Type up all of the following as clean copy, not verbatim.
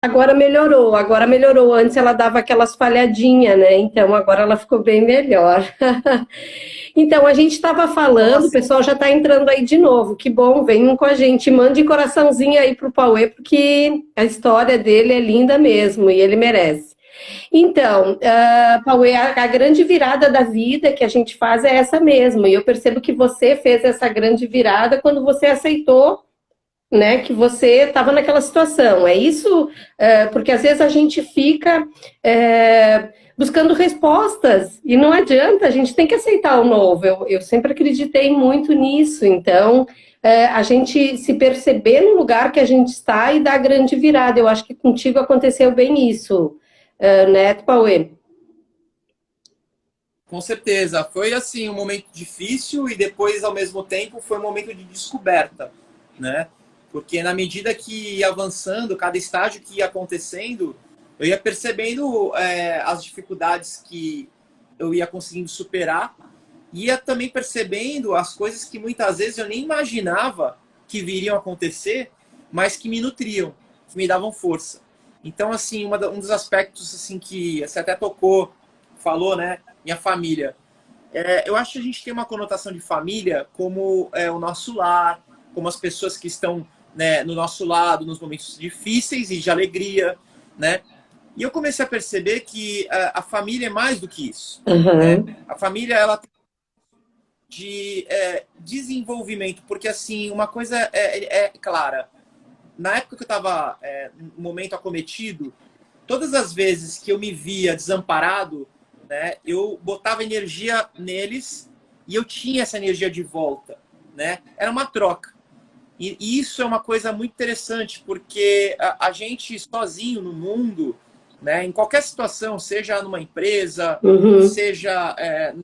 Agora melhorou, agora melhorou. Antes ela dava aquelas falhadinhas, né? Então agora ela ficou bem melhor. Então a gente estava Como falando, o assim? pessoal já está entrando aí de novo. Que bom, venham com a gente. Mande coraçãozinho aí pro Pauê, porque a história dele é linda mesmo e ele merece. Então, Pauê, a grande virada da vida que a gente faz é essa mesmo. E eu percebo que você fez essa grande virada quando você aceitou, né, que você estava naquela situação. É isso, porque às vezes a gente fica buscando respostas e não adianta, a gente tem que aceitar o novo. Eu sempre acreditei muito nisso. Então, a gente se perceber no lugar que a gente está e dar a grande virada. Eu acho que contigo aconteceu bem isso, né, Pauê? Com certeza. Foi assim um momento difícil e depois, ao mesmo tempo, foi um momento de descoberta, né? Porque na medida que ia avançando, cada estágio que ia acontecendo, eu ia percebendo as dificuldades que eu ia conseguindo superar, ia também percebendo as coisas que muitas vezes eu nem imaginava que viriam acontecer, mas que me nutriam, que me davam força. Então, assim, um dos aspectos assim que você até tocou, falou, né? Minha família. Eu acho que a gente tem uma conotação de família como o nosso lar, como as pessoas que estão, né, no nosso lado nos momentos difíceis e de alegria, né? E eu comecei a perceber que a família é mais do que isso, né? Uhum. A família, ela tem de desenvolvimento, porque assim, uma coisa é clara. Na época que eu estava no momento acometido, todas as vezes que eu me via desamparado, né, eu botava energia neles e eu tinha essa energia de volta, né? Era uma troca. E isso é uma coisa muito interessante, porque a gente sozinho no mundo, né, em qualquer situação, seja numa empresa, Uhum. seja no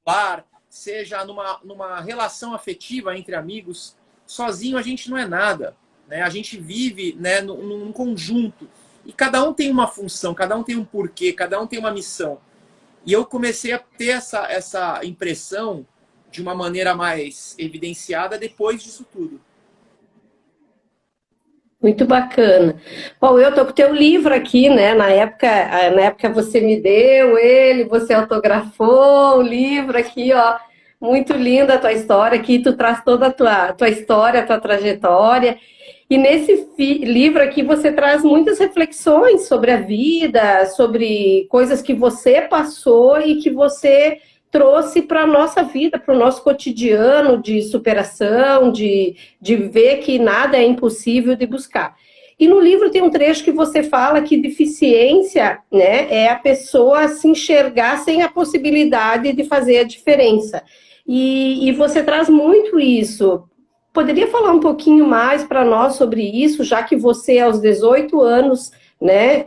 lar, seja numa relação afetiva entre amigos, sozinho a gente não é nada. Né? A gente vive, né, num conjunto. E cada um tem uma função, cada um tem um porquê, cada um tem uma missão. E eu comecei a ter essa impressão de uma maneira mais evidenciada depois disso tudo. Muito bacana. Bom, eu tô com o teu livro aqui, né? Na época você me deu ele, você autografou o livro aqui, ó. Muito linda a tua história aqui, tu traz toda a tua história, a tua trajetória. E nesse livro aqui você traz muitas reflexões sobre a vida, sobre coisas que você passou e que você trouxe para a nossa vida, para o nosso cotidiano de superação, de ver que nada é impossível de buscar. E no livro tem um trecho que você fala que deficiência, né, é a pessoa se enxergar sem a possibilidade de fazer a diferença. E você traz muito isso. Poderia falar um pouquinho mais para nós sobre isso, já que você, aos 18 anos, né,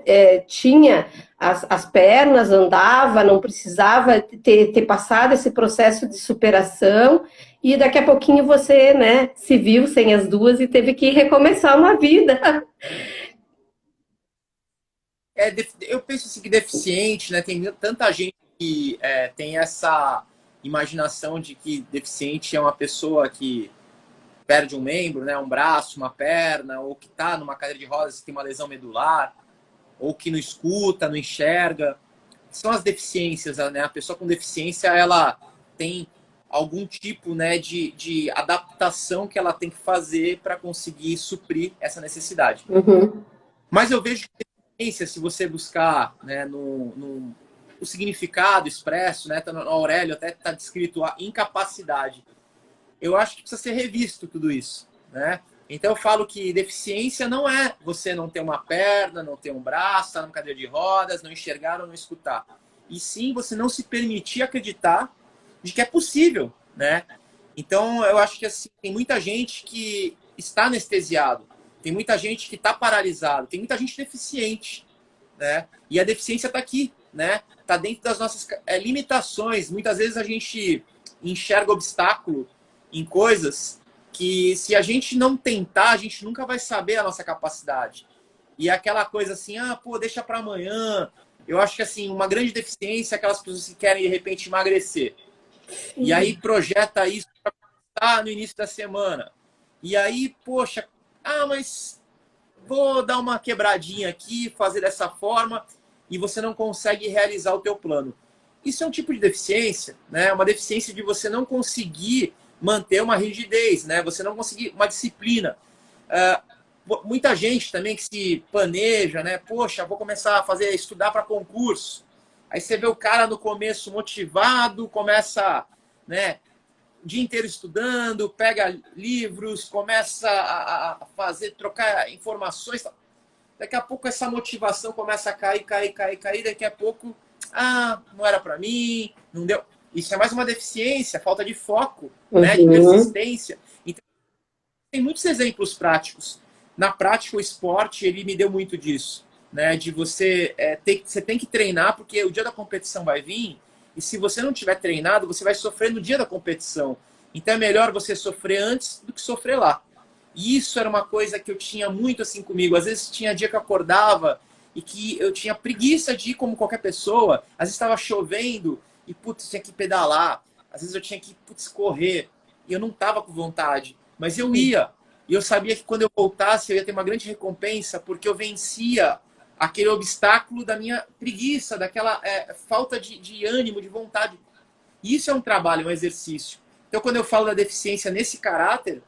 tinha as pernas, andava, não precisava ter passado esse processo de superação, e daqui a pouquinho você, né, se viu sem as duas e teve que recomeçar uma vida. Eu penso assim que deficiente, né? Tem tanta gente que tem essa imaginação de que deficiente é uma pessoa que perde um membro, né, um braço, uma perna, ou que está numa cadeira de rodas e tem uma lesão medular, ou que não escuta, não enxerga. São as deficiências, né? A pessoa com deficiência, ela tem algum tipo, né, de adaptação que ela tem que fazer para conseguir suprir essa necessidade. Uhum. Mas eu vejo que deficiência, se você buscar, né, o significado expresso, né, tá no Aurélio até está descrito a incapacidade. Eu acho que precisa ser revisto tudo isso, né? Então eu falo que deficiência não é você não ter uma perna, não ter um braço, estar numa cadeira de rodas, não enxergar ou não escutar. E sim você não se permitir acreditar de que é possível, né? Então eu acho que assim, tem muita gente que está anestesiado, tem muita gente que está paralisado, tem muita gente deficiente, né? E a deficiência está aqui, né? Está dentro das nossas limitações. Muitas vezes a gente enxerga obstáculo em coisas que, se a gente não tentar, a gente nunca vai saber a nossa capacidade. E aquela coisa assim, pô, deixa para amanhã. Eu acho que assim, uma grande deficiência é aquelas pessoas que querem de repente emagrecer. E aí projeta isso para no início da semana. E aí, poxa, mas vou dar uma quebradinha aqui, fazer dessa forma, e você não consegue realizar o teu plano. Isso é um tipo de deficiência, né? Uma deficiência de você não conseguir manter uma rigidez, né? Você não conseguir uma disciplina. Muita gente também que se planeja, né? Poxa, vou começar a estudar para concurso. Aí você vê o cara no começo motivado, começa, né, o dia inteiro estudando, pega livros, começa a trocar informações. Daqui a pouco essa motivação começa a cair. Daqui a pouco, não era para mim, não deu. Isso é mais uma deficiência, falta de foco, né, de persistência. Então, tem muitos exemplos práticos. Na prática, o esporte, ele me deu muito disso, né? De você você tem que treinar, porque o dia da competição vai vir, e se você não tiver treinado, você vai sofrer no dia da competição. Então é melhor você sofrer antes do que sofrer lá. E isso era uma coisa que eu tinha muito assim comigo. Às vezes tinha dia que eu acordava e que eu tinha preguiça de ir como qualquer pessoa. Às vezes estava chovendo e, putz, tinha que pedalar. Às vezes eu tinha que, correr. E eu não estava com vontade. Mas eu ia. E eu sabia que quando eu voltasse eu ia ter uma grande recompensa, porque eu vencia aquele obstáculo da minha preguiça, daquela falta de ânimo, de vontade. E isso é um trabalho, um exercício. Então, quando eu falo da deficiência nesse caráter,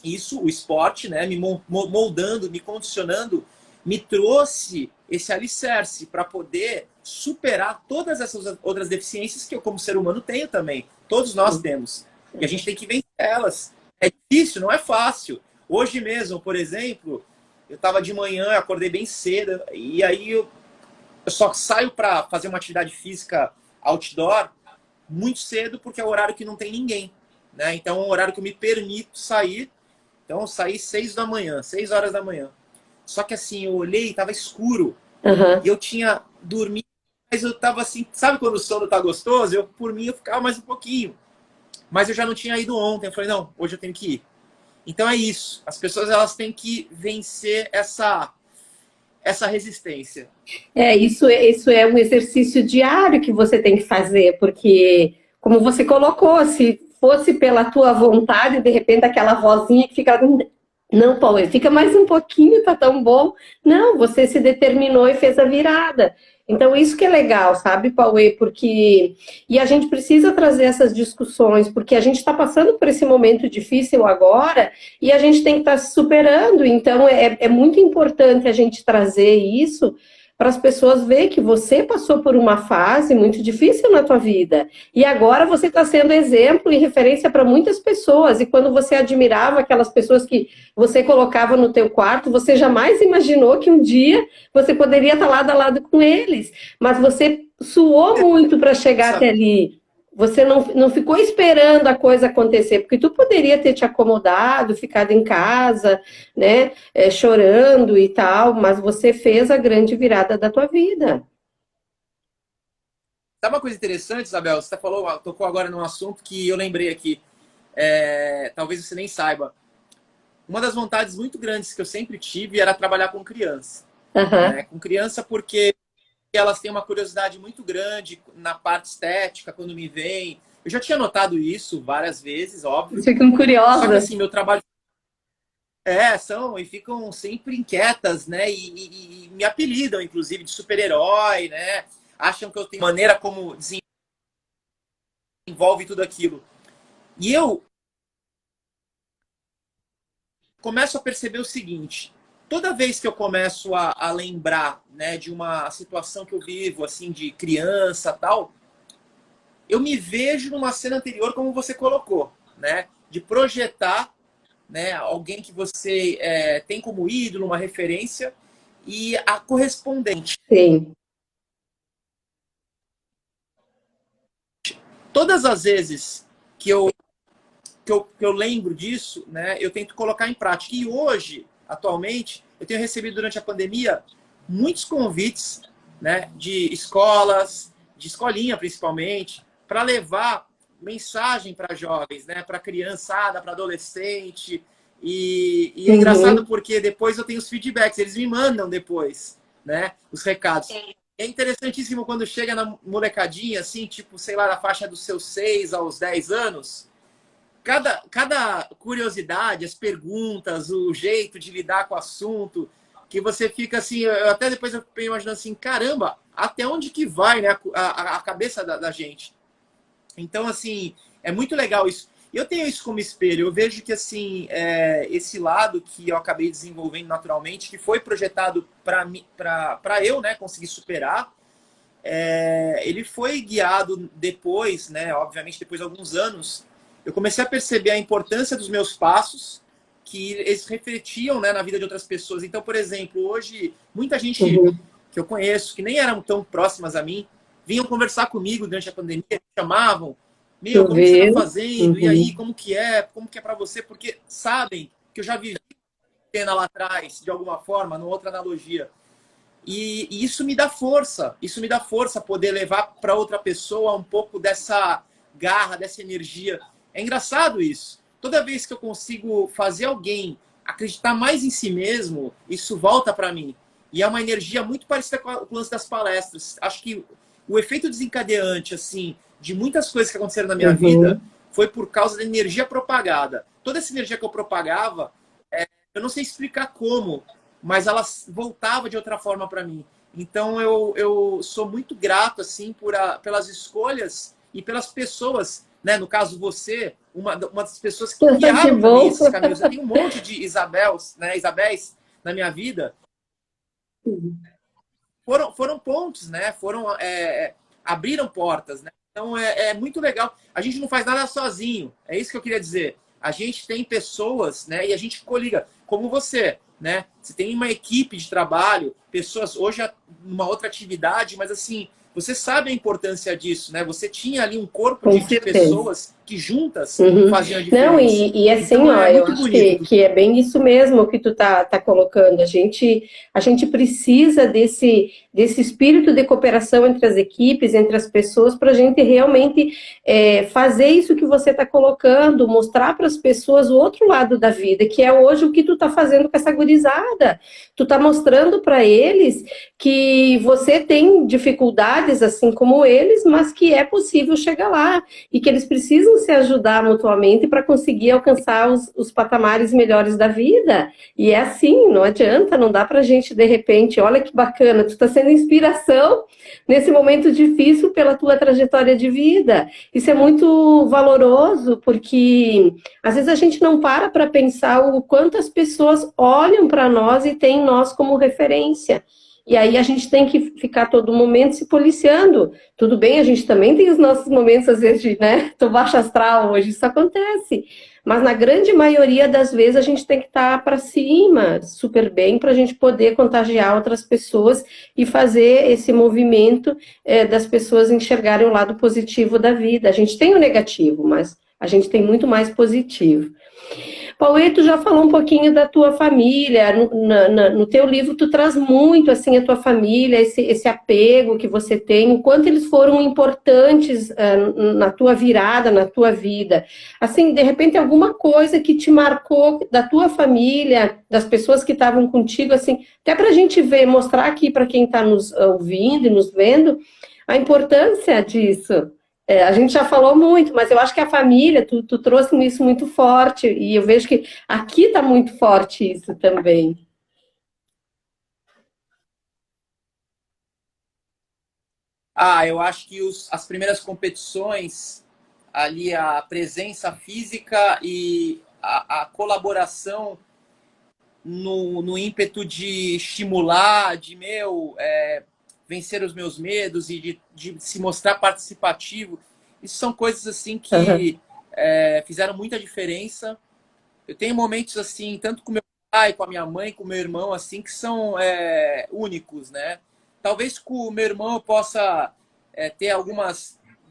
isso, o esporte, né, me moldando, me condicionando, me trouxe esse alicerce para poder superar todas essas outras deficiências que eu, como ser humano, tenho também. Todos nós temos. E a gente tem que vencer elas. É difícil, não é fácil. Hoje mesmo, por exemplo, eu estava de manhã, eu acordei bem cedo, e aí eu só saio para fazer uma atividade física outdoor muito cedo, porque é o horário que não tem ninguém, né? Então é um horário que eu me permito sair. Então eu saí 6 da manhã, 6 horas da manhã. Só que assim, eu olhei, estava escuro. E eu tinha dormido, mas eu estava assim, sabe quando o sono tá gostoso? Por mim, eu ficava mais um pouquinho. Mas eu já não tinha ido ontem. Eu falei, não, hoje eu tenho que ir. Então é isso. As pessoas, elas têm que vencer essa resistência. Isso é um exercício diário que você tem que fazer, porque, como você colocou, se fosse pela tua vontade, de repente aquela vozinha que fica, não, Paulo, fica mais um pouquinho, tá tão bom. Não, você se determinou e fez a virada. Então, isso que é legal, sabe, Pauê? Porque. E a gente precisa trazer essas discussões, porque a gente está passando por esse momento difícil agora e a gente tem que estar se superando. Então, é muito importante a gente trazer isso para as pessoas verem que você passou por uma fase muito difícil na tua vida. E agora você está sendo exemplo e referência para muitas pessoas. E quando você admirava aquelas pessoas que você colocava no teu quarto, você jamais imaginou que um dia você poderia estar lado a lado com eles. Mas você suou muito para chegar até ali. Você não ficou esperando a coisa acontecer, porque tu poderia ter te acomodado, ficado em casa, né, chorando e tal, mas você fez a grande virada da tua vida. Sabe uma coisa interessante, Isabel? Você tocou agora num assunto que eu lembrei aqui. Talvez você nem saiba. Uma das vontades muito grandes que eu sempre tive era trabalhar com criança. Né? Com criança porque elas têm uma curiosidade muito grande na parte estética, quando me veem. Eu já tinha notado isso várias vezes, óbvio. Ficam curiosas. Só que assim, meu trabalho... são, e ficam sempre inquietas, né? E me apelidam, inclusive, de super-herói, né? Acham que eu tenho maneira como desenvolve tudo aquilo. E eu começo a perceber o seguinte: toda vez que eu começo a lembrar, né, de uma situação que eu vivo, assim, de criança tal, eu me vejo numa cena anterior, como você colocou, né? De projetar, né, alguém que você tem como ídolo, uma referência, e a correspondente. Sim. Todas as vezes que eu lembro disso, né, eu tento colocar em prática. E hoje, atualmente, eu tenho recebido durante a pandemia muitos convites, né, de escolas, de escolinha principalmente, para levar mensagem para jovens, né, para criançada, para adolescente. E é engraçado porque depois eu tenho os feedbacks, eles me mandam depois, né, os recados. É interessantíssimo quando chega na molecadinha, assim, tipo, sei lá, na faixa dos seus 6 aos 10 anos. cada curiosidade, as perguntas, o jeito de lidar com o assunto, que você fica assim, eu até depois eu fiquei imaginando assim, caramba, até onde que vai, né, a cabeça da gente. Então, assim, é muito legal isso. Eu tenho isso como espelho. Eu vejo que, assim, esse lado que eu acabei desenvolvendo naturalmente, que foi projetado para eu, né, conseguir superar, ele foi guiado depois, né, obviamente, depois de alguns anos, eu comecei a perceber a importância dos meus passos, que eles refletiam, né, na vida de outras pessoas. Então, por exemplo, hoje, muita gente que eu conheço, que nem eram tão próximas a mim, vinham conversar comigo durante a pandemia, me chamavam, meu, Tu como que você está viu? fazendo? E aí, como que é? Como que é para você? Porque sabem que eu já vivi pena lá atrás, de alguma forma, numa outra analogia. E isso me dá força poder levar para outra pessoa um pouco dessa garra, dessa energia. É engraçado isso. Toda vez que eu consigo fazer alguém acreditar mais em si mesmo, isso volta para mim. E é uma energia muito parecida com o lance das palestras. Acho que o efeito desencadeante, assim, de muitas coisas que aconteceram na minha vida foi por causa da energia propagada. Toda essa energia que eu propagava, eu não sei explicar como, mas ela voltava de outra forma para mim. Então eu sou muito grato assim pelas escolhas e pelas pessoas, né? No caso você, uma das pessoas que Que guiaram para mim bom. esses caminhos. Eu tenho um monte de Isabéis na minha vida. Foram pontos, né? Abriram portas, né? Então é muito legal. A gente não faz nada sozinho. É isso que eu queria dizer. A gente tem pessoas, né? E a gente coliga, como você, né? Você tem uma equipe de trabalho, pessoas hoje numa outra atividade, mas assim, você sabe a importância disso, né? Você tinha ali um corpo Com de certeza. pessoas que juntas Uhum. faziam a Não, diferença. e assim, Então ó, é eu muito acho bonito. que é bem isso mesmo que tu tá colocando. A gente precisa desse espírito de cooperação entre as equipes, entre as pessoas, para a gente realmente fazer isso que você está colocando, mostrar para as pessoas o outro lado da vida, que é hoje o que tu tá fazendo com essa gurizada. Tu tá mostrando para eles que você tem dificuldades, assim como eles, mas que é possível chegar lá e que eles precisam se ajudar mutuamente para conseguir alcançar os patamares melhores da vida. E é assim, não adianta, não dá para a gente de repente, olha que bacana, tu está sendo inspiração nesse momento difícil pela tua trajetória de vida. Isso é muito valoroso, porque às vezes a gente não para pensar o quanto as pessoas olham para nós e têm nós como referência. E aí a gente tem que ficar todo momento se policiando. Tudo bem, a gente também tem os nossos momentos, às vezes, de, né, tô baixo astral hoje, isso acontece. Mas na grande maioria das vezes a gente tem que estar para cima, super bem, para a gente poder contagiar outras pessoas e fazer esse movimento das pessoas enxergarem o lado positivo da vida. A gente tem o negativo, mas a gente tem muito mais positivo. Paulo, tu já falou um pouquinho da tua família, no teu livro tu traz muito assim a tua família, esse apego que você tem, o quanto eles foram importantes na tua virada, na tua vida. Assim, de repente alguma coisa que te marcou da tua família, das pessoas que estavam contigo, assim, até para a gente ver, mostrar aqui para quem está nos ouvindo e nos vendo, a importância disso. A gente já falou muito, mas eu acho que a família, tu trouxe isso muito forte, e eu vejo que aqui está muito forte isso também. Eu acho que as primeiras competições, ali a presença física e a colaboração no ímpeto de estimular, vencer os meus medos e de se mostrar participativo, isso são coisas assim Uhum. que fizeram muita diferença. Eu tenho momentos assim, tanto com meu pai, com a minha mãe, com o meu irmão, assim, que são únicos, né? Talvez com o meu irmão eu possa ter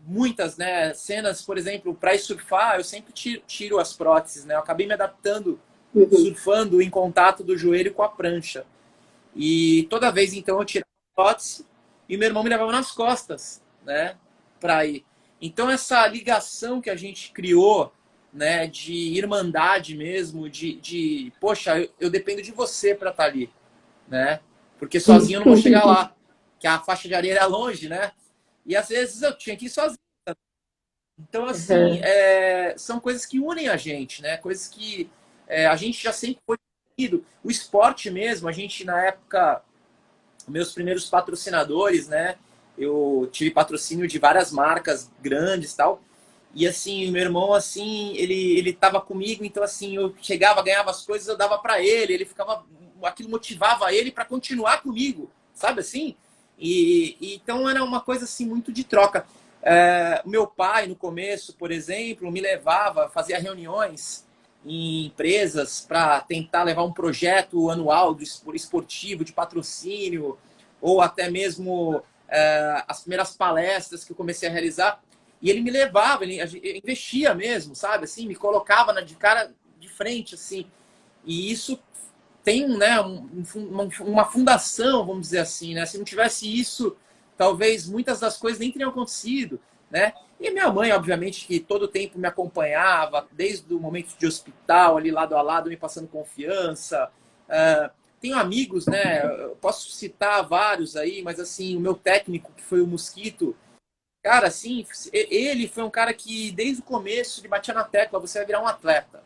muitas, né, cenas, por exemplo, para ir surfar, eu sempre tiro as próteses, né? Eu acabei me adaptando Uhum. surfando em contato do joelho com a prancha. E toda vez, então, eu tirava a prótese e meu irmão me levava nas costas, né, para ir. Então, essa ligação que a gente criou, né, de irmandade mesmo, poxa, eu dependo de você para estar ali, né, porque sozinho eu não vou chegar Uhum. lá, que a faixa de areia era longe, né, e às vezes eu tinha que ir sozinho. Então, assim, Uhum. são coisas que unem a gente, né? Coisas que a gente já sempre foi unido. O esporte mesmo, a gente, na época, meus primeiros patrocinadores, né? Eu tive patrocínio de várias marcas grandes e tal. E, assim, meu irmão, assim, ele tava comigo, então, assim, eu chegava, ganhava as coisas, eu dava para ele ficava... Aquilo motivava ele para continuar comigo, sabe assim? Então, era uma coisa, assim, muito de troca. O meu pai, no começo, por exemplo, me levava, fazia reuniões em empresas para tentar levar um projeto anual esportivo, de patrocínio, ou até mesmo as primeiras palestras que eu comecei a realizar. E ele me levava, ele investia mesmo, sabe? Assim, me colocava de cara de frente, assim. E isso tem, né, uma fundação, vamos dizer assim, né? Se não tivesse isso, talvez muitas das coisas nem teriam acontecido, né? E minha mãe, obviamente, que todo o tempo me acompanhava, desde o momento de hospital, ali lado a lado, me passando confiança. Tenho amigos, né? Eu posso citar vários aí, mas assim, o meu técnico, que foi o Mosquito, cara, assim, ele foi um cara que desde o começo ele batia na tecla, você vai virar um atleta.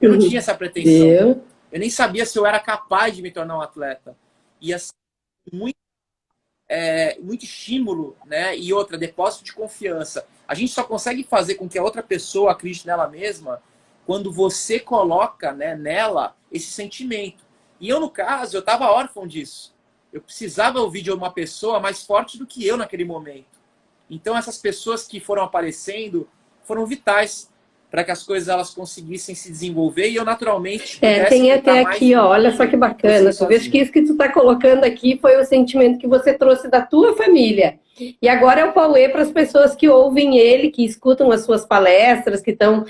Eu não tinha Uhum. essa pretensão. Viu? Eu nem sabia se eu era capaz de me tornar um atleta. E assim, muito, muito estímulo, né? E outra, depósito de confiança. A gente só consegue fazer com que a outra pessoa acredite nela mesma quando você coloca, né, nela esse sentimento. E eu, no caso, eu estava órfão disso. Eu precisava ouvir de uma pessoa mais forte do que eu naquele momento. Então, essas pessoas que foram aparecendo foram vitais para que as coisas elas conseguissem se desenvolver e eu, naturalmente, pudesse Tem até lutar mais aqui, do ó, olha só que que bacana. conseguir Tu vês que sozinho. isso que tu tá colocando aqui foi o sentimento que você trouxe da tua família. E agora é o Pauê para as pessoas que ouvem ele, que escutam as suas palestras, que estão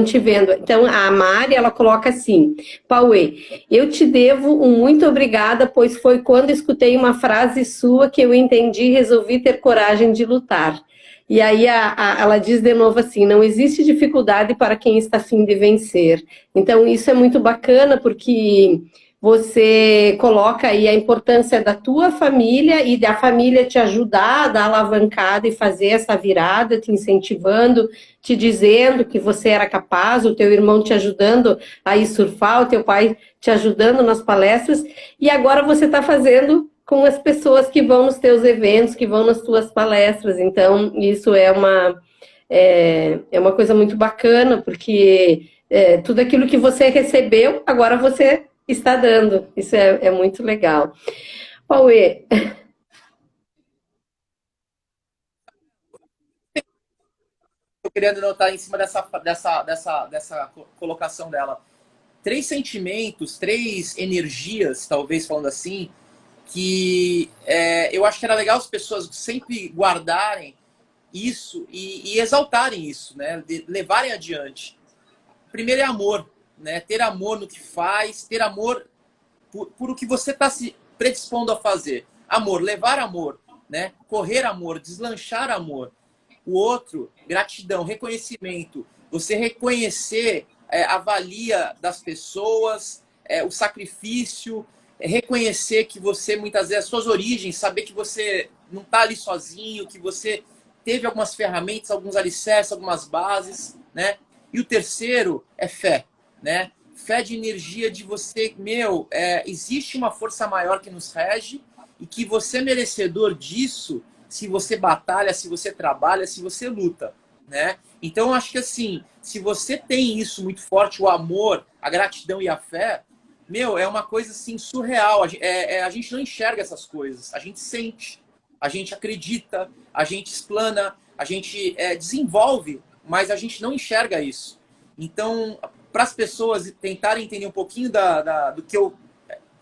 te vendo. Então, a Mari, ela coloca assim: Pauê, eu te devo um muito obrigada, pois foi quando escutei uma frase sua que eu entendi e resolvi ter coragem de lutar. E aí ela diz de novo assim: não existe dificuldade para quem está a fim de vencer. Então, isso é muito bacana porque você coloca aí a importância da tua família e da família te ajudar a dar alavancada e fazer essa virada, te incentivando, te dizendo que você era capaz, o teu irmão te ajudando a ir surfar, o teu pai te ajudando nas palestras, e agora você está fazendo com as pessoas que vão nos teus eventos, que vão nas tuas palestras. Então, isso é uma coisa muito bacana, porque tudo aquilo que você recebeu, agora você está dando. Isso é muito legal. Pauê, Eu queria notar em cima dessa colocação dela. Três sentimentos, três energias, talvez falando assim, que eu acho que era legal as pessoas sempre guardarem isso e exaltarem isso, né? Levarem adiante. Primeiro é amor, né? Ter amor no que faz, ter amor por o que você está se predispondo a fazer. Amor, levar amor, né? Correr amor, deslanchar amor. O outro, gratidão, reconhecimento. Você reconhecer a valia das pessoas, o sacrifício, reconhecer que você, muitas vezes, as suas origens, saber que você não está ali sozinho, que você teve algumas ferramentas, alguns alicerces, algumas bases, né? E o terceiro é fé, né? Fé de energia de você, existe uma força maior que nos rege e que você é merecedor disso se você batalha, se você trabalha, se você luta, né? Então, eu acho que assim, se você tem isso muito forte, o amor, a gratidão e a fé, é uma coisa assim surreal. A gente não enxerga essas coisas, a gente sente, a gente acredita, a gente explana, a gente desenvolve, mas a gente não enxerga isso. Então, para as pessoas tentarem entender um pouquinho do que eu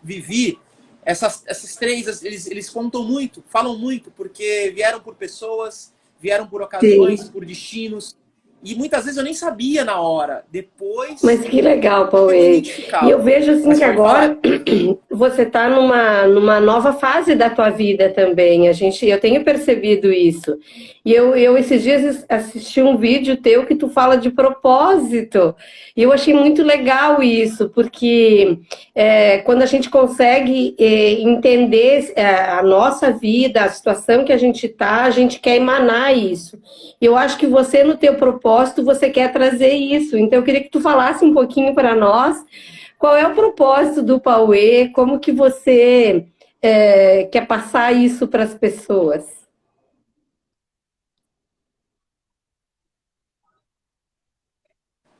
vivi, essas três, eles contam muito, falam muito, porque vieram por pessoas, vieram por ocasiões, sim. por destinos. E muitas vezes eu nem sabia na hora. Depois Mas que legal, eu Pauê. identificava. E eu vejo assim Mas que pode falar. agora você está numa nova fase da tua vida também. Eu tenho percebido isso. E eu esses dias assisti um vídeo teu que tu fala de propósito. E eu achei muito legal isso, porque quando a gente consegue entender a nossa vida, a situação que a gente está, a gente quer emanar isso. E eu acho que você, no teu propósito, você quer trazer isso. Então, eu queria que tu falasse um pouquinho para nós qual é o propósito do Pauê, como que você quer passar isso para as pessoas.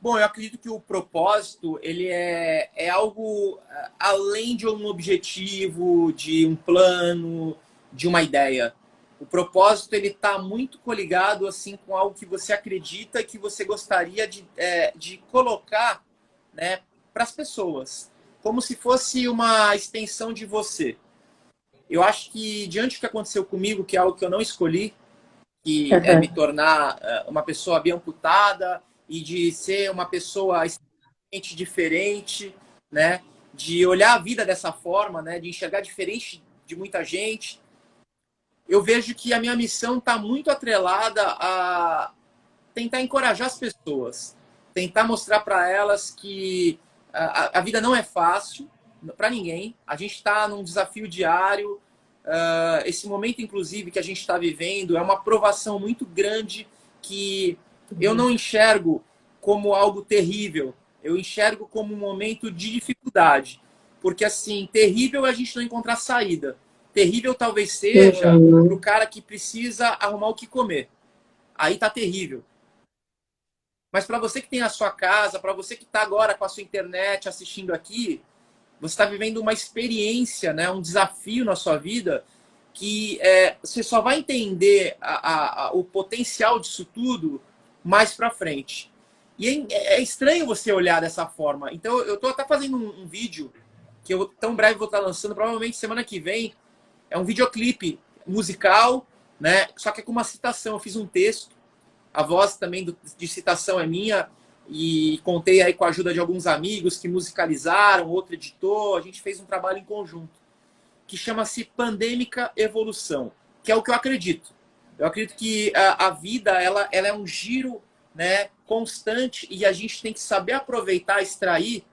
Bom, eu acredito que o propósito, ele é algo além de um objetivo, de um plano, de uma ideia. O propósito, ele está muito coligado assim, com algo que você acredita e que você gostaria de colocar, né, para as pessoas. Como se fosse uma extensão de você. Eu acho que, diante do que aconteceu comigo, que é algo que eu não escolhi, que é me Uhum. tornar uma pessoa bem amputada e de ser uma pessoa extremamente diferente, né? De olhar a vida dessa forma, né? De enxergar diferente de muita gente. Eu vejo que a minha missão está muito atrelada a tentar encorajar as pessoas, tentar mostrar para elas que a vida não é fácil para ninguém. A gente está num desafio diário. Esse momento, inclusive, que a gente está vivendo é uma provação muito grande que eu não enxergo como algo terrível. Eu enxergo como um momento de dificuldade. Porque, assim, terrível é a gente não encontrar saída. Terrível talvez seja para o Uhum. cara que precisa arrumar o que comer. Aí tá terrível. Mas para você que tem a sua casa, para você que está agora com a sua internet assistindo aqui, você está vivendo uma experiência, né, um desafio na sua vida que você só vai entender o potencial disso tudo mais para frente. E é estranho você olhar dessa forma. Então, eu estou até fazendo um vídeo que eu tão breve vou estar lançando, provavelmente semana que vem. É um videoclipe musical, né? Só que é com uma citação. Eu fiz um texto, a voz também de citação é minha, e contei aí com a ajuda de alguns amigos que musicalizaram, outro editor, a gente fez um trabalho em conjunto, que chama-se Pandêmica Evolução, que é o que eu acredito. Eu acredito que a vida ela é um giro, né, constante, e a gente tem que saber aproveitar, extrair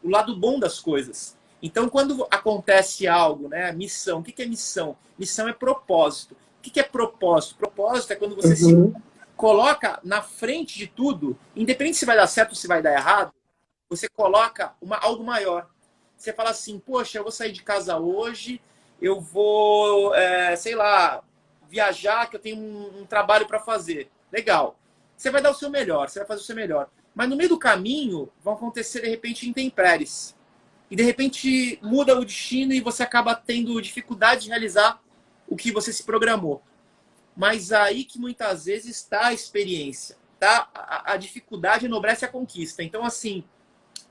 o lado bom das coisas. Então, quando acontece algo, né, missão, o que é missão? Missão é propósito. O que é propósito? Propósito é quando você se Uhum. coloca na frente de tudo, independente se vai dar certo ou se vai dar errado, você coloca algo maior. Você fala assim, poxa, eu vou sair de casa hoje, eu vou, sei lá, viajar, que eu tenho um trabalho para fazer. Legal. Você vai dar o seu melhor, você vai fazer o seu melhor. Mas no meio do caminho vão acontecer, de repente, intempéries. E de repente muda o destino e você acaba tendo dificuldade de realizar o que você se programou. Mas aí que muitas vezes está a experiência, tá? A dificuldade enobrece a conquista. Então, assim,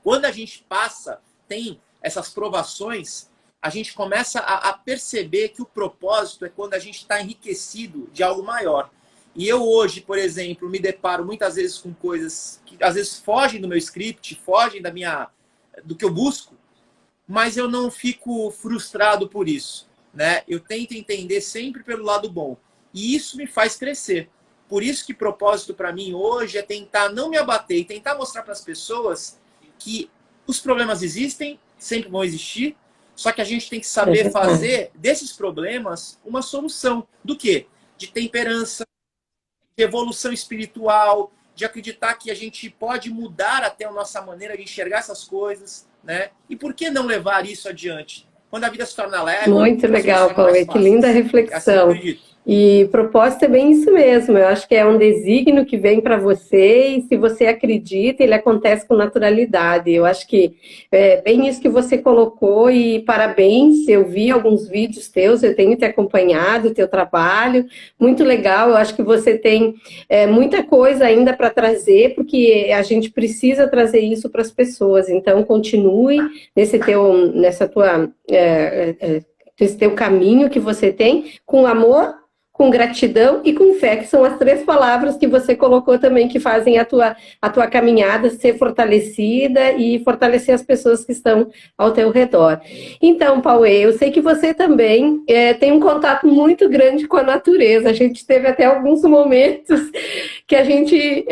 quando a gente passa, tem essas provações, a gente começa a perceber que o propósito é quando a gente está enriquecido de algo maior. E eu hoje, por exemplo, me deparo muitas vezes com coisas que às vezes fogem do meu script, fogem do que eu busco, mas eu não fico frustrado por isso, né? Eu tento entender sempre pelo lado bom. E isso me faz crescer. Por isso que propósito para mim hoje é tentar não me abater e tentar mostrar para as pessoas que os problemas existem, sempre vão existir, só que a gente tem que É saber verdade. fazer desses problemas uma solução. Do quê? De temperança, de evolução espiritual, de acreditar que a gente pode mudar até a nossa maneira de enxergar essas coisas, né? E por que não levar isso adiante? Quando a vida se torna leve, Muito as coisas se legal, tornam mais Cauê, que linda fáceis. É assim que eu reflexão. acredito. E propósito é bem isso mesmo. Eu acho que é um desígnio que vem para você e se você acredita, ele acontece com naturalidade. Eu acho que é bem isso que você colocou e parabéns. Eu vi alguns vídeos teus, eu tenho te acompanhado o teu trabalho, muito legal. Eu acho que você tem muita coisa ainda para trazer, porque a gente precisa trazer isso para as pessoas. Então, continue nessa tua esse teu caminho que você tem, com amor, com gratidão e com fé, que são as três palavras que você colocou também, que fazem a tua caminhada ser fortalecida e fortalecer as pessoas que estão ao teu redor. Então, Pauê, eu sei que você também tem um contato muito grande com a natureza. A gente teve até alguns momentos que a gente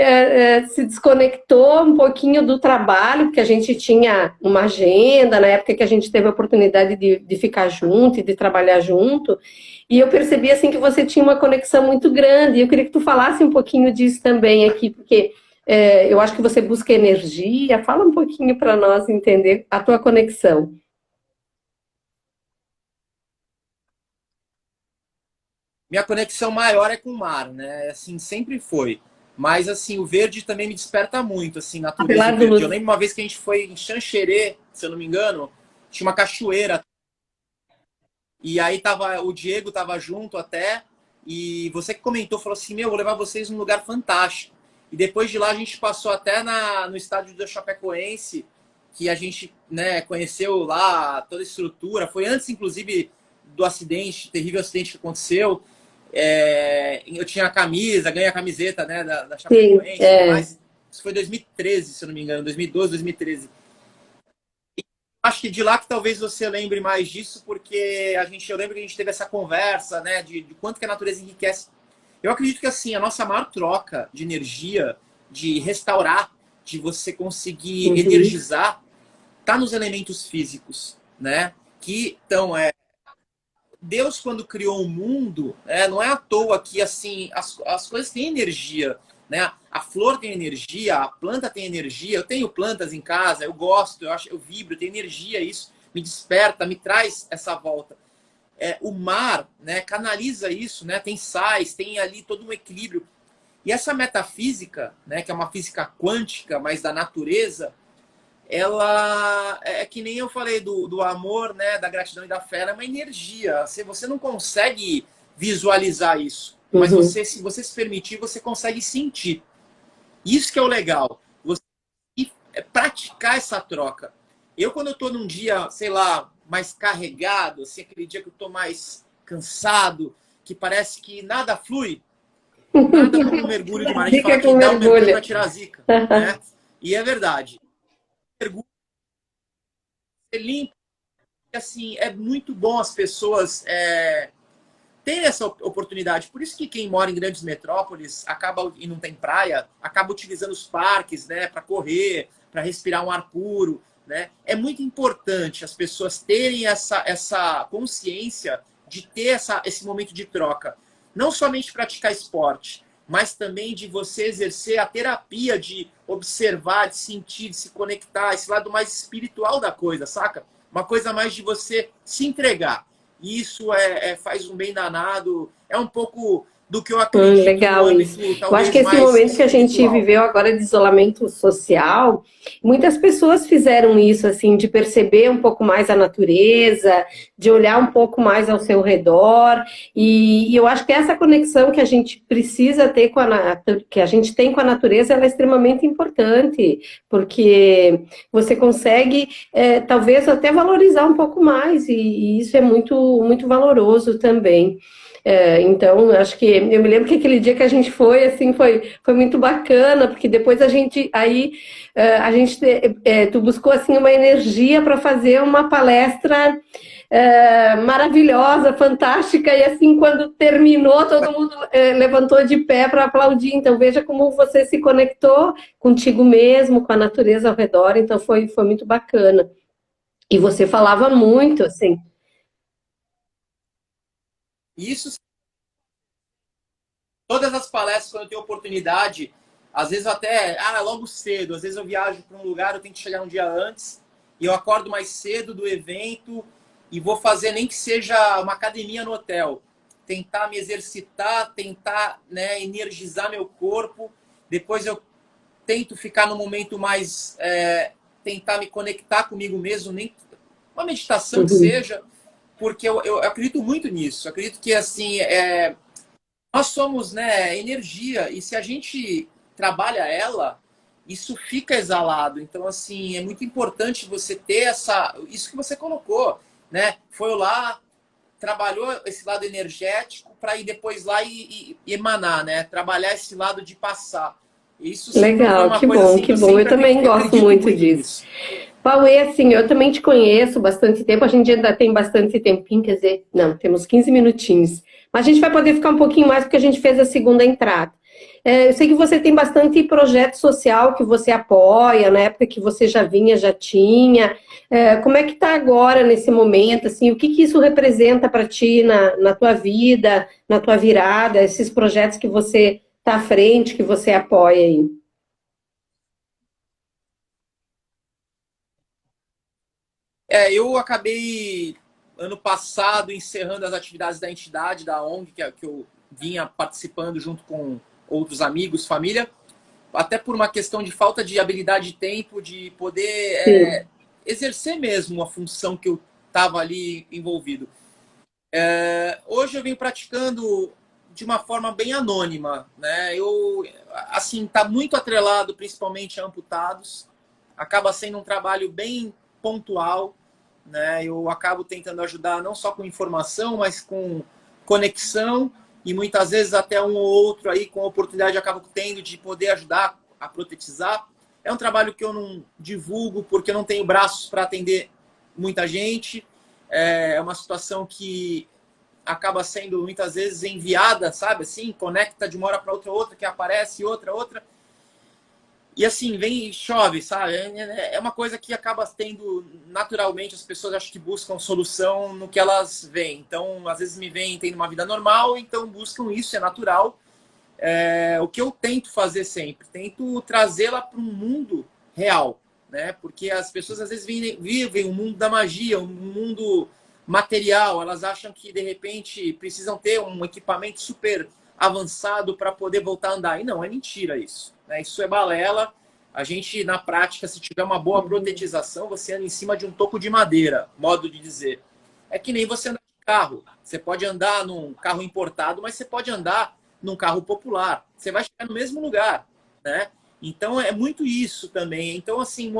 se desconectou um pouquinho do trabalho, porque a gente tinha uma agenda, na época que a gente teve a oportunidade de ficar junto e de trabalhar junto, e eu percebi assim que você tinha uma conexão muito grande, e eu queria que tu falasse um pouquinho disso também aqui, porque eu acho que você busca energia. Fala um pouquinho para nós entender a tua conexão. Minha conexão maior é com o mar, né? Assim, sempre foi. Mas, assim, o verde também me desperta muito, assim, natureza e Apesar do verde. Eu lembro uma vez que a gente foi em Xanxerê, se eu não me engano, tinha uma cachoeira. E aí tava, o Diego tava junto até, e você que comentou, falou assim, meu, vou levar vocês num lugar fantástico. E depois de lá a gente passou até no estádio da Chapecoense, que a gente, né, conheceu lá toda a estrutura. Foi antes, inclusive, do acidente, terrível acidente que aconteceu. Eu tinha a camisa, ganhei a camiseta, né, da Sim, Chapecoense, mas isso foi 2013, se eu não me engano, 2012, 2013. Acho que de lá que talvez você lembre mais disso, porque eu lembro que a gente teve essa conversa, né, de quanto que a natureza enriquece. Eu acredito que, assim, a nossa maior troca de energia, de restaurar, de você conseguir energizar, tá nos elementos físicos, né? Que, então, Deus, quando criou o mundo, não é à toa que, assim, as coisas têm energia, né? A flor tem energia, a planta tem energia. Eu tenho plantas em casa, eu gosto, eu vibro, tem energia, isso me desperta, me traz essa volta. O mar, né, canaliza isso, né? Tem sais, tem ali todo um equilíbrio. E essa metafísica, né, que é uma física quântica, mas da natureza, ela é que nem eu falei do amor, né, da gratidão e da fé, ela é uma energia. Você não consegue visualizar isso, mas se você se permitir, você consegue sentir. Isso que é o legal. Você praticar essa troca. Quando eu tô num dia, sei lá, mais carregado, assim, aquele dia que eu tô mais cansado, que parece que nada flui, nada como um mergulho de mar. A gente fala Zica com que dá um mergulho mergulho. para tirar a zica, né? E é verdade. Mergulho, você limpa, assim, é muito bom as pessoas terem essa oportunidade. Por isso que quem mora em grandes metrópoles acaba e não tem praia, acaba utilizando os parques, né, para correr, para respirar um ar puro, né? É muito importante as pessoas terem essa consciência de ter esse momento de troca. Não somente praticar esporte, mas também de você exercer a terapia de observar, de sentir, de se conectar, esse lado mais espiritual da coisa, saca? Uma coisa mais de você se entregar. E isso faz um bem danado. É um pouco do que eu acredito no Legal isso. âmbito Eu acho talvez que esse mais momento que a gente espiritual. viveu agora de isolamento social, muitas pessoas fizeram isso, assim, de perceber um pouco mais a natureza, de olhar um pouco mais ao seu redor, e eu acho que essa conexão que a gente precisa ter que a gente tem com a natureza, ela é extremamente importante, porque você consegue, talvez até valorizar um pouco mais, e isso é muito, muito valoroso também. Então, acho que eu me lembro que aquele dia que a gente foi, assim, foi muito bacana, porque depois tu buscou assim uma energia para fazer uma palestra maravilhosa, fantástica, e assim, quando terminou, todo mundo levantou de pé para aplaudir. Então, veja como você se conectou contigo mesmo, com a natureza ao redor, então foi muito bacana. E você falava muito, assim. Isso, todas as palestras, quando eu tenho oportunidade, às vezes até, logo cedo, às vezes eu viajo para um lugar, eu tenho que chegar um dia antes, e eu acordo mais cedo do evento e vou fazer nem que seja uma academia no hotel. Tentar me exercitar, tentar, né, energizar meu corpo. Depois eu tento ficar no momento mais, tentar me conectar comigo mesmo, nem uma meditação que seja, porque eu acredito muito nisso. Eu acredito que, assim, nós somos, né, energia, e se a gente trabalha ela, isso fica exalado. Então, assim, é muito importante você ter isso que você colocou, né? Foi lá, trabalhou esse lado energético para ir depois lá e emanar, né? Trabalhar esse lado de passar. Isso sempre foi Legal, uma coisa assim que que eu bom. Eu sempre também gosto acredito muito muito disso. nisso. Pauê, assim, eu também te conheço bastante tempo. A gente ainda tem bastante tempinho, quer dizer, não, temos 15 minutinhos. Mas a gente vai poder ficar um pouquinho mais porque a gente fez a segunda entrada. Eu sei que você tem bastante projeto social que você apoia, na época que você já vinha, já tinha. Como é que está agora, nesse momento, assim, o que que isso representa para ti na tua vida, na tua virada, esses projetos que você está à frente, que você apoia aí? Eu acabei, ano passado, encerrando as atividades da entidade, da ONG, que eu vinha participando junto com outros amigos, família, até por uma questão de falta de habilidade de tempo, de poder Sim. exercer mesmo a função que eu estava ali envolvido. Hoje eu venho praticando de uma forma bem anônima, né? Assim, tá muito atrelado principalmente a amputados, acaba sendo um trabalho bem pontual, né? Eu acabo tentando ajudar não só com informação, mas com conexão e muitas vezes até um ou outro aí com oportunidade acabo tendo de poder ajudar a protetizar. É um trabalho que eu não divulgo porque eu não tenho braços para atender muita gente. É uma situação que acaba sendo muitas vezes enviada, sabe? Assim, conecta de uma hora para outra, que aparece outra. E assim, vem e chove, sabe? É uma coisa que acaba tendo naturalmente, as pessoas acho que buscam solução no que elas veem. Então, às vezes me veem tendo uma vida normal, então buscam isso, é natural. O que eu tento fazer sempre, tento trazê-la para um mundo real, né? Porque as pessoas às vezes vivem um mundo da magia, um mundo material, elas acham que de repente precisam ter um equipamento super avançado para poder voltar a andar. E não, é mentira isso, né? Isso é balela. A gente, na prática, se tiver uma boa protetização, você anda em cima de um toco de madeira, modo de dizer. É que nem você andar de carro. Você pode andar num carro importado, mas você pode andar num carro popular. Você vai chegar no mesmo lugar, né? Então, é muito isso também. Então, assim,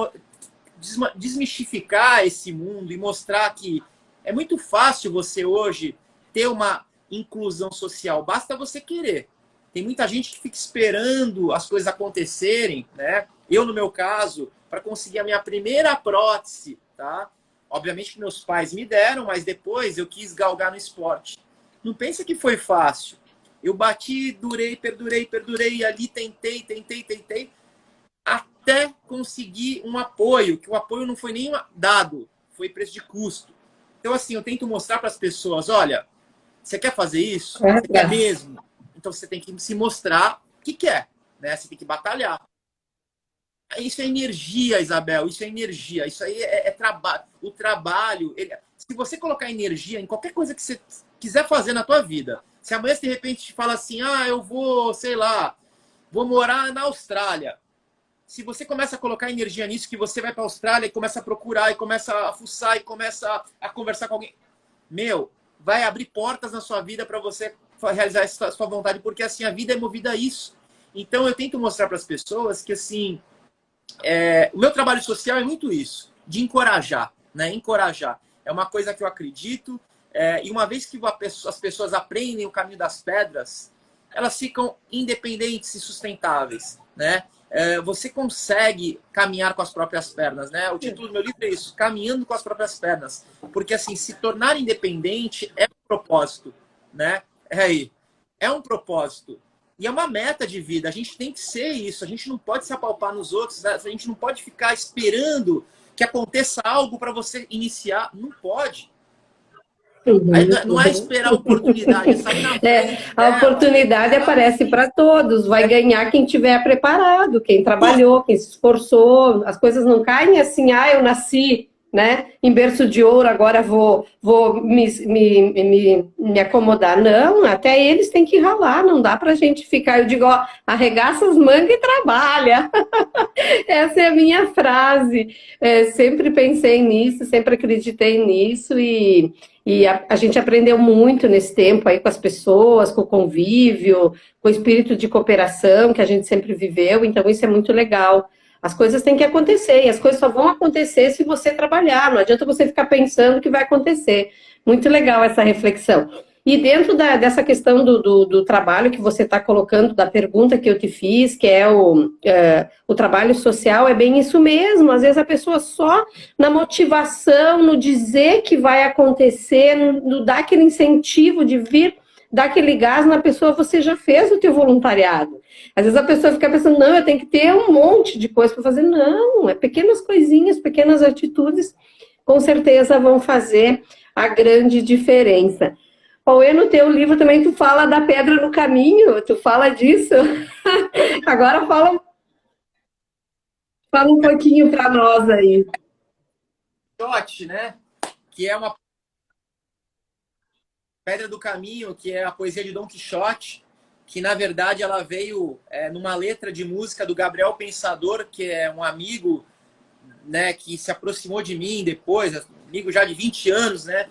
desmistificar esse mundo e mostrar que é muito fácil você hoje ter uma inclusão social. Basta você querer. Tem muita gente que fica esperando as coisas acontecerem, né? Eu, no meu caso, para conseguir a minha primeira prótese, tá? Obviamente que meus pais me deram, mas depois eu quis galgar no esporte. Não pensa que foi fácil. Eu bati, durei, perdurei, ali tentei, até conseguir um apoio, que o apoio não foi nem dado, foi preço de custo. Então, assim, eu tento mostrar para as pessoas, olha, você quer fazer isso? Você quer mesmo? Então, você tem que se mostrar que quer, né? Você tem que batalhar. Isso é energia, Isabel, isso é energia. Isso aí é trabalho. O trabalho, se você colocar energia em qualquer coisa que você quiser fazer na tua vida, se amanhã, de repente, te fala assim, eu vou, sei lá, vou morar na Austrália. Se você começa a colocar energia nisso, que você vai para a Austrália e começa a procurar, e começa a fuçar, e começa a conversar com alguém, vai abrir portas na sua vida para você realizar essa sua vontade, porque assim, a vida é movida a isso. Então, eu tento mostrar para as pessoas que, assim, o meu trabalho social é muito isso, de encorajar, né? Encorajar. É uma coisa que eu acredito, e uma vez que as pessoas aprendem o caminho das pedras, elas ficam independentes e sustentáveis, né? Você consegue caminhar com as próprias pernas, né? O título do meu livro é isso, Caminhando com as Próprias Pernas. Porque, assim, se tornar independente é um propósito, né? É um propósito. E é uma meta de vida. A gente tem que ser isso. A gente não pode se apalpar nos outros. Né? A gente não pode ficar esperando que aconteça algo para você iniciar. Não pode. Aí não é esperar a oportunidade, é sair na frente A dela. oportunidade aparece para todos, vai ganhar quem tiver preparado, quem trabalhou, quem se esforçou. As coisas não caem assim, eu nasci, né, em berço de ouro, agora vou me acomodar. Não, até eles têm que ralar, não dá para a gente ficar. Eu digo, arregaça as mangas e trabalha. Essa é a minha frase. Sempre pensei nisso, sempre acreditei nisso e a gente aprendeu muito nesse tempo aí com as pessoas, com o convívio, com o espírito de cooperação que a gente sempre viveu, então isso é muito legal. As coisas têm que acontecer, e as coisas só vão acontecer se você trabalhar, não adianta você ficar pensando que vai acontecer. Muito legal essa reflexão. E dentro dessa questão do trabalho que você está colocando, da pergunta que eu te fiz, que é o trabalho social, é bem isso mesmo. Às vezes a pessoa só na motivação, no dizer que vai acontecer, no dar aquele incentivo de vir, dar aquele gás na pessoa, você já fez o teu voluntariado. Às vezes a pessoa fica pensando, não, eu tenho que ter um monte de coisa para fazer. Não, é pequenas coisinhas, pequenas atitudes, com certeza vão fazer a grande diferença. Pauê, no teu livro também tu fala da pedra no caminho, tu fala disso. Agora fala um pouquinho para nós aí. Quixote, né? Que é uma pedra do caminho, que é a poesia de Dom Quixote, que na verdade ela veio numa letra de música do Gabriel Pensador, que é um amigo, né, que se aproximou de mim depois, amigo já de 20 anos, né?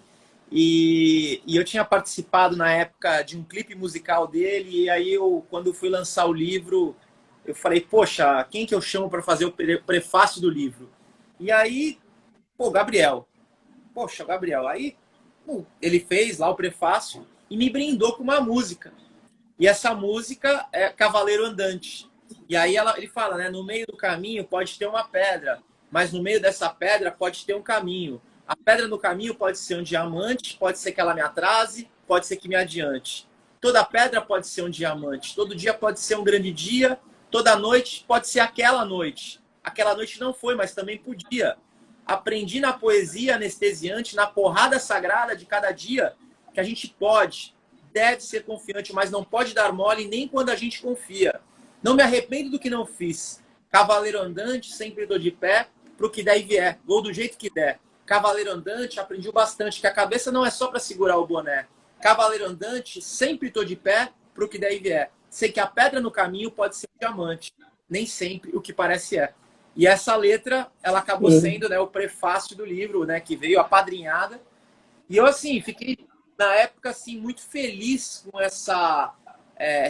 E eu tinha participado na época de um clipe musical dele, e aí quando fui lançar o livro, eu falei, poxa, quem que eu chamo para fazer o prefácio do livro? E aí, pô, Gabriel. Poxa, Gabriel. Aí ele fez lá o prefácio e me brindou com uma música. E essa música é Cavaleiro Andante. E aí ele fala, né, no meio do caminho pode ter uma pedra, mas no meio dessa pedra pode ter um caminho. A pedra no caminho pode ser um diamante, pode ser que ela me atrase, pode ser que me adiante. Toda pedra pode ser um diamante, todo dia pode ser um grande dia, toda noite pode ser aquela noite. Aquela noite não foi, mas também podia. Aprendi na poesia anestesiante, na porrada sagrada de cada dia, que a gente pode, deve ser confiante, mas não pode dar mole nem quando a gente confia. Não me arrependo do que não fiz. Cavaleiro andante, sempre dou de pé, pro que der e vier, vou do jeito que der. Cavaleiro andante, aprendi bastante, que a cabeça não é só para segurar o boné. Cavaleiro andante, sempre tô de pé, pro que der e vier. Sei que a pedra no caminho pode ser um diamante, nem sempre o que parece é. E essa letra, ela acabou sendo, né, o prefácio do livro, né, que veio apadrinhada. E eu, assim, fiquei, na época, assim, muito feliz com essa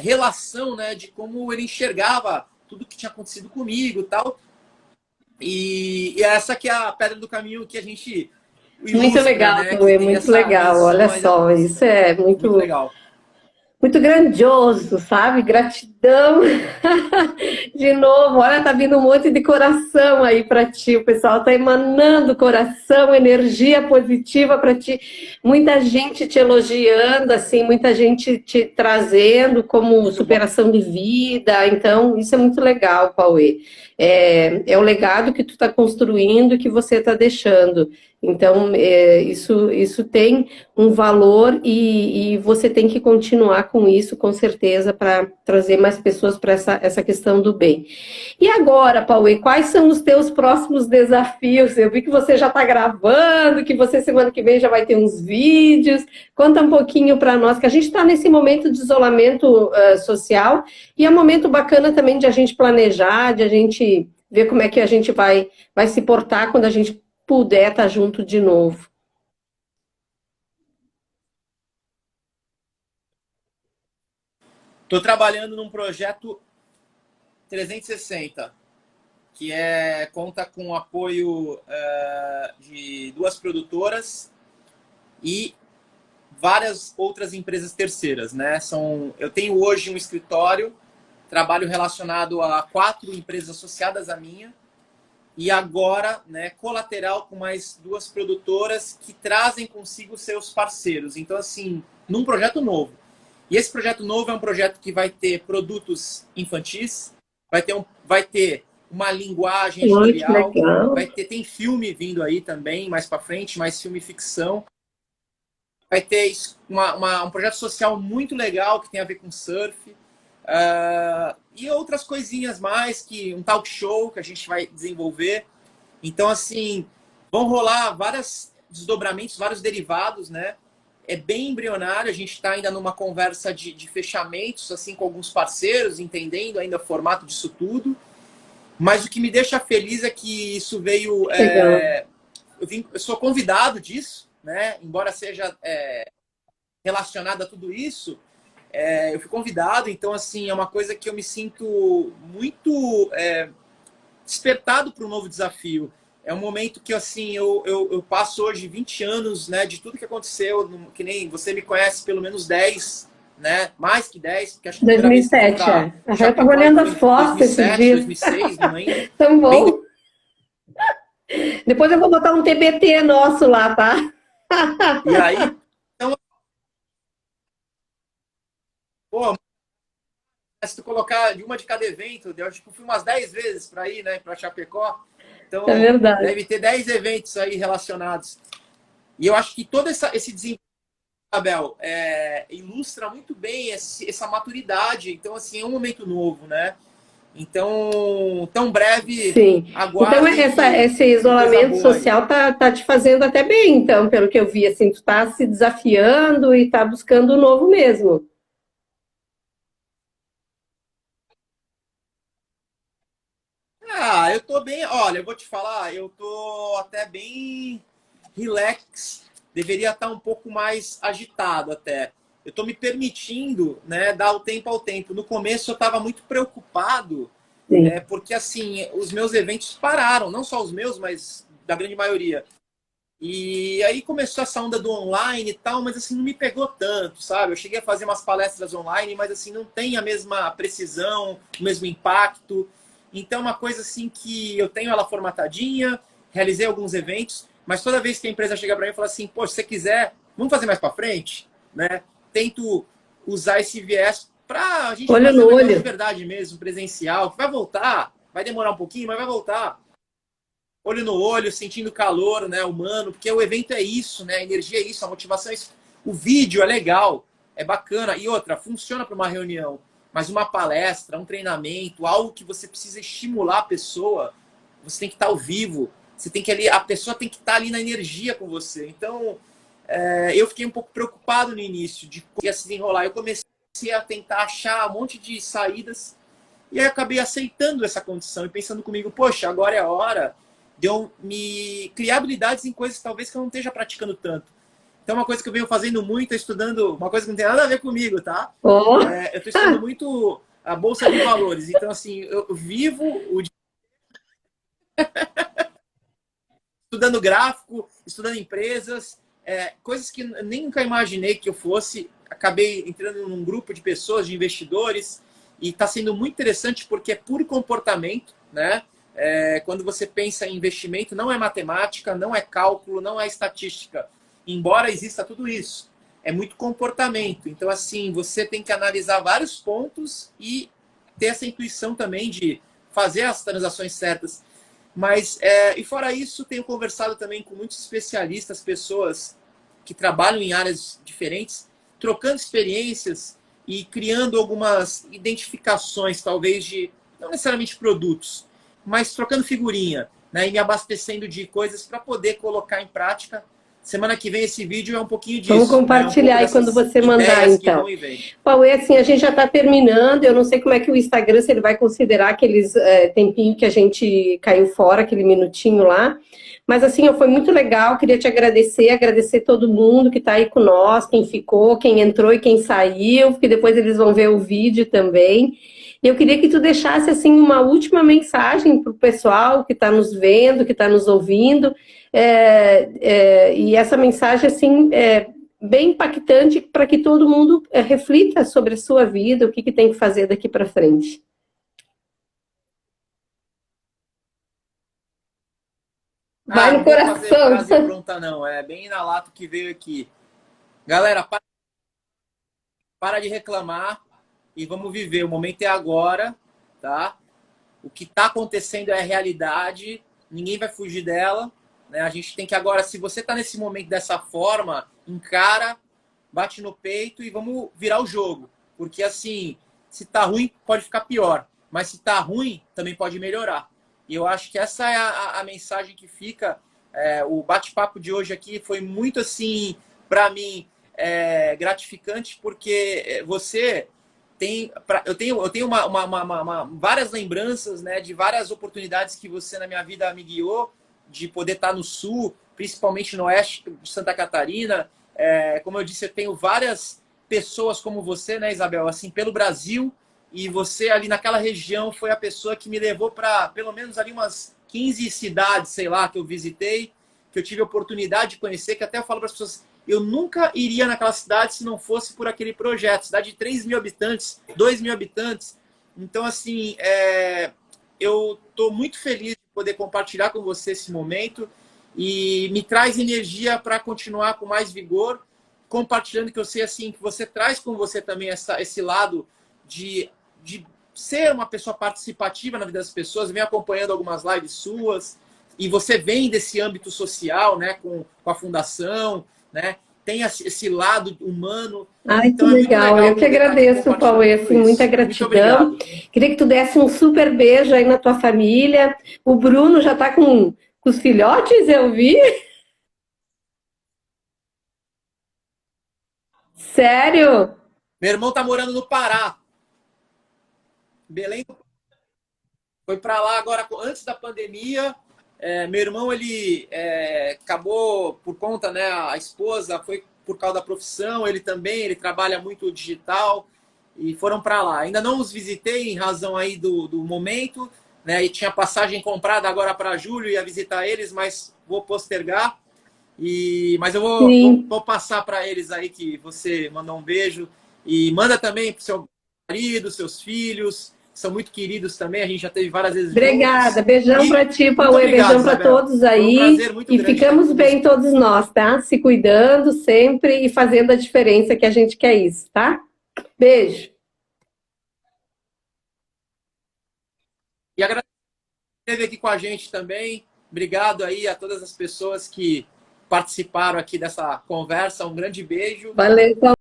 relação, né, de como ele enxergava tudo que tinha acontecido comigo e tal. E essa que é a pedra do caminho que a gente ilustra, Muito legal, né, que Pauê, tem muito essa legal. menção Olha mais só, isso é muito legal. muito grandioso, sabe? Gratidão. De novo, olha, tá vindo um monte de coração aí para ti. O pessoal tá emanando coração, energia positiva para ti. Muita gente te elogiando, assim, muita gente te trazendo como superação de vida. Então, isso é muito legal, Pauê. É o legado que tu está construindo, que você está deixando. Então, isso tem um valor e você tem que continuar com isso, com certeza, para trazer mais pessoas para essa questão do bem. E agora, Pauê, quais são os teus próximos desafios? Eu vi que você já está gravando, que você semana que vem já vai ter uns vídeos. Conta um pouquinho para nós, que a gente está nesse momento de isolamento social e é um momento bacana também de a gente planejar, de a gente ver como é que a gente vai se portar quando a gente puder estar junto de novo. Estou trabalhando num projeto 360, que conta com o apoio de 2 produtoras e várias outras empresas terceiras, né? Eu tenho hoje um escritório, trabalho relacionado a 4 empresas associadas à minha, e agora, né, colateral com mais 2 produtoras que trazem consigo seus parceiros. Então, assim, num projeto novo. E esse projeto novo é um projeto que vai ter produtos infantis, vai ter uma linguagem editorial, tem filme vindo aí também, mais para frente, mais filme ficção. Vai ter um projeto social muito legal que tem a ver com surf. E outras coisinhas mais, um talk show que a gente vai desenvolver. Então, assim, vão rolar vários desdobramentos, vários derivados, né? É bem embrionário, a gente está ainda numa conversa de fechamentos, assim, com alguns parceiros, entendendo ainda o formato disso tudo. Mas o que me deixa feliz é que isso veio... eu sou convidado disso, né? Embora seja relacionado a tudo isso, eu fui convidado, então, assim, é uma coisa que eu me sinto muito despertado para um novo desafio. é um momento que, assim, eu passo hoje 20 anos, né, de tudo que aconteceu, que nem você me conhece pelo menos 10, né, mais que 10, porque acho que a primeira vez que eu fui 2007, para é. Eu estava Chapecó olhando foi as em fotos esses 2007, dias. 2006, não lembro. Tão Bem bom. Depois eu vou botar um TBT nosso lá, tá? E aí, então, pô, se tu colocar de uma de cada evento, eu tipo, fui umas 10 vezes para ir, né, para Chapecó. É Então, verdade. deve ter 10 eventos aí relacionados. E eu acho que todo esse desenvolvimento, Abel, ilustra muito bem essa maturidade. Então, assim, é um momento novo, né? Então, tão breve, Sim. Então, aguardem que esse tem coisa isolamento boa aí. social tá te fazendo até bem, então, pelo que eu vi, assim, tu tá se desafiando e tá buscando o novo mesmo. Ah, eu tô bem. Olha, eu vou te falar, eu tô até bem relax. Deveria estar um pouco mais agitado até. Eu tô me permitindo, né, dar o tempo ao tempo. No começo eu estava muito preocupado, Sim. porque assim, os meus eventos pararam, não só os meus, mas da grande maioria. E aí começou essa onda do online e tal, mas assim, não me pegou tanto, sabe? Eu cheguei a fazer umas palestras online, mas assim, não tem a mesma precisão, o mesmo impacto. Então, uma coisa assim que eu tenho ela formatadinha, realizei alguns eventos, mas toda vez que a empresa chega para mim e fala assim, pô, se você quiser, vamos fazer mais para frente, né? Tento usar esse viés para a gente Olho fazer no um negócio de olho. verdade mesmo, presencial, que vai voltar, vai demorar um pouquinho, mas vai voltar olho no olho, sentindo calor, né, humano, porque o evento é isso, né, a energia é isso, a motivação é isso. O vídeo é legal, é bacana. E outra, funciona para uma reunião, mas uma palestra, um treinamento, algo que você precisa estimular a pessoa, você tem que estar ao vivo, você tem que ali, a pessoa tem que estar ali na energia com você. Então, eu fiquei um pouco preocupado no início de como ia se desenrolar. Eu comecei a tentar achar um monte de saídas e aí acabei aceitando essa condição e pensando comigo, poxa, agora é a hora de eu me criar habilidades em coisas talvez que eu não esteja praticando tanto. Então, uma coisa que eu venho fazendo muito é estudando, uma coisa que não tem nada a ver comigo, tá? Ó, Eu estou estudando muito a Bolsa de Valores. Então, assim, eu vivo estudando gráfico, estudando empresas, coisas que nem nunca imaginei que eu fosse. Acabei entrando num grupo de pessoas, de investidores, e está sendo muito interessante porque é puro comportamento, né? Quando você pensa em investimento, não é matemática, não é cálculo, não é estatística. Embora exista tudo isso, é muito comportamento. Então, assim, você tem que analisar vários pontos e ter essa intuição também de fazer as transações certas. Mas, e fora isso, tenho conversado também com muitos especialistas, pessoas que trabalham em áreas diferentes, trocando experiências e criando algumas identificações, talvez de, não necessariamente produtos, mas trocando figurinha, né, e me abastecendo de coisas para poder colocar em prática. Semana que vem esse vídeo é um pouquinho vamos disso, né, um compartilhar pouco aí quando dessas você mandar, ideias que então. vão e vêm. Paulo, é assim, a gente já está terminando. Eu não sei como é que o Instagram, se ele vai considerar aqueles tempinho que a gente caiu fora, aquele minutinho lá. Mas assim, ó, foi muito legal. Queria te agradecer, agradecer todo mundo que está aí com nós, quem ficou, quem entrou e quem saiu, porque depois eles vão ver o vídeo também. Eu queria que tu deixasse assim uma última mensagem para o pessoal que está nos vendo, que está nos ouvindo. E essa mensagem assim bem impactante para que todo mundo reflita sobre a sua vida, o que tem que fazer daqui para frente. Vai Ah, no não vou fazer coração. frase pronta, não. É bem na lata que veio aqui. Galera, para de reclamar e vamos viver. O momento é agora, tá? O que está acontecendo é a realidade, ninguém vai fugir dela. Né? A gente tem que agora, se você está nesse momento dessa forma, encara, bate no peito e vamos virar o jogo. Porque assim, se tá ruim, pode ficar pior. Mas se tá ruim, também pode melhorar. E eu acho que essa é a mensagem que fica. O bate-papo de hoje aqui foi muito assim, para mim, gratificante, porque você eu tenho várias lembranças, né, de várias oportunidades que você na minha vida me guiou, de poder estar no sul, principalmente no oeste de Santa Catarina. Como eu disse, eu tenho várias pessoas como você, né, Isabel, assim, pelo Brasil, e você ali naquela região foi a pessoa que me levou para pelo menos ali umas 15 cidades, sei lá, que eu visitei, que eu tive a oportunidade de conhecer, que até eu falo para as pessoas, eu nunca iria naquela cidade se não fosse por aquele projeto. Cidade de 3 mil habitantes, 2 mil habitantes. Então, assim, eu estou muito feliz de poder compartilhar com você esse momento e me traz energia para continuar com mais vigor, compartilhando, que eu sei assim que você traz com você também esse lado de ser uma pessoa participativa na vida das pessoas, vem acompanhando algumas lives suas, e você vem desse âmbito social, né, com a fundação, né, tem esse lado humano. Ai, Então que é muito legal. legal Eu que poder estar aqui agradeço, Pauê, compartilhando tudo assim, muita isso. Muito gratidão. obrigado. Queria que tu desse um super beijo aí na tua família. O Bruno já tá com os filhotes, eu vi. Sério? Meu irmão tá morando no Pará. Belém foi para lá agora antes da pandemia. Meu irmão, ele acabou por conta, né? A esposa foi por causa da profissão, ele também, ele trabalha muito digital e foram para lá. Ainda não os visitei em razão aí do momento, né? E tinha passagem comprada agora para julho, ia visitar eles, mas vou postergar. Mas eu Sim. vou passar para eles aí que você mandou um beijo e manda também para o seu marido, seus filhos, são muito queridos também, a gente já teve várias vezes Obrigada. juntos. Beijão E pra ti, muito Pauê. obrigado, Beijão pra Isabela. todos Foi um aí. prazer muito E grande estar aqui ficamos com bem você. todos nós, tá? Se cuidando sempre e fazendo a diferença que a gente quer isso, tá? Beijo. E agradecer que esteve aqui com a gente também. Obrigado aí a todas as pessoas que participaram aqui dessa conversa. Um grande beijo. Valeu.